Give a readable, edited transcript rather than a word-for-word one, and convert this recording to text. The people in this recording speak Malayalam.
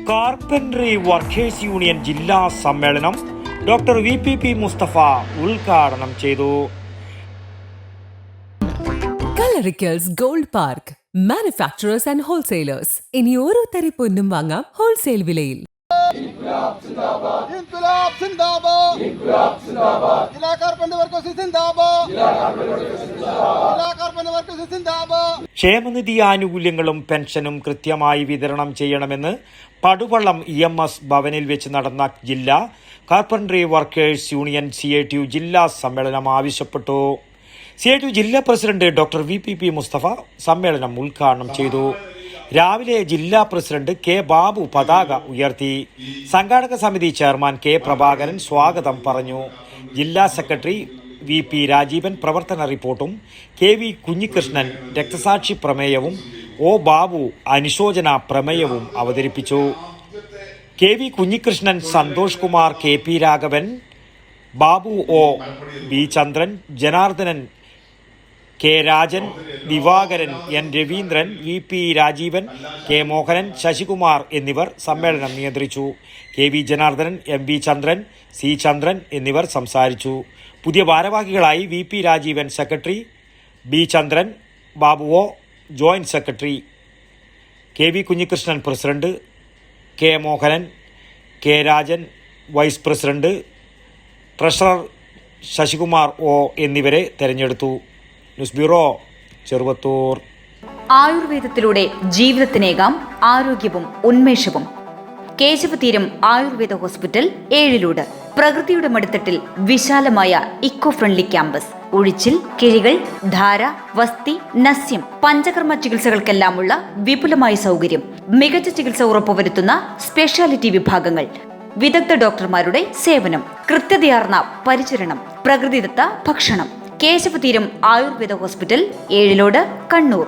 കാർപ്പൻട്രി വർക്കേഴ്സ് യൂണിയൻ ജില്ലാ സമ്മേളനം ഡോക്ടർ VPP മുസ്തഫ ഉദ്ഘാടനം ചെയ്തു. Coloricals Gold Park, manufacturers and wholesalers. ഇനി ഓരോ തരി പൊന്നും വാങ്ങാം ഹോൾസെയിൽ വിലയിൽ. ക്ഷേമനിധി ആനുകൂല്യങ്ങളും പെൻഷനും കൃത്യമായി വിതരണം ചെയ്യണമെന്ന് പടുവള്ളം EMS ഭവനിൽ വെച്ച് നടന്ന ജില്ലാ കാർപ്പൻട്രി വർക്കേഴ്സ് യൂണിയൻ CITU ജില്ലാ സമ്മേളനം ആവശ്യപ്പെട്ടു. CITU ജില്ലാ പ്രസിഡന്റ് ഡോക്ടർ VPP മുസ്തഫ സമ്മേളനം ഉദ്ഘാടനം ചെയ്തു. രാവിലെ ജില്ലാ പ്രസിഡന്റ് K ബാബു പതാക ഉയർത്തി. സംഘാടക സമിതി ചെയർമാൻ K പ്രഭാകരൻ സ്വാഗതം പറഞ്ഞു. ജില്ലാ സെക്രട്ടറി VP രാജീവൻ പ്രവർത്തന റിപ്പോർട്ടും, KV കുഞ്ഞികൃഷ്ണൻ രക്തസാക്ഷി പ്രമേയവും, O ബാബു അനുശോചന പ്രമേയവും അവതരിപ്പിച്ചു. KV Kunhikrishnan, Santhosh Kumar, KP Raghavan, Babu O, B ചന്ദ്രൻ, Janardhanan, K Rajan, Divakaran, N Raveendran, VP Rajeevan, K Mohanan, Sasikumar എന്നിവർ സമ്മേളനം നിയന്ത്രിച്ചു. KV ജനാർദ്ദനൻ, MV ചന്ദ്രൻ, C ചന്ദ്രൻ എന്നിവർ സംസാരിച്ചു. പുതിയ ഭാരവാഹികളായി VP Rajeevan secretary, B Chandran, Babu O joint secretary, KV Kunhikrishnan president, K Mohanan, K Rajan vice president, treasurer Sasikumar O എന്നിവരെ തെരഞ്ഞെടുത്തു. News bureau, Cheruvathur. ആയുർവേദത്തിലൂടെ ജീവിതത്തിനേകാം ആരോഗ്യവും ഉന്മേഷവും. കേശവതീരം ആയുർവേദ ഹോസ്പിറ്റൽ, ഏഴിലൂട്. പ്രകൃതിയുടെ മടിത്തട്ടിൽ വിശാലമായ ഇക്കോ ഫ്രണ്ട്ലി ക്യാമ്പസ്. ഒഴിച്ചിൽ, കിഴികൾ, ധാര, വസ്തി, നസ്യം, പഞ്ചകർമ്മ ചികിത്സകൾക്കെല്ലാമുള്ള വിപുലമായ സൗകര്യം. മികച്ച ചികിത്സ ഉറപ്പുവരുത്തുന്ന സ്പെഷ്യാലിറ്റി വിഭാഗങ്ങൾ, വിദഗ്ധ ഡോക്ടർമാരുടെ സേവനം, കൃത്യതയാർന്ന പരിചരണം, പ്രകൃതിദത്ത ഭക്ഷണം. കേശവതീരം ആയുർവേദ ഹോസ്പിറ്റൽ, ഏഴിലോട്, കണ്ണൂർ.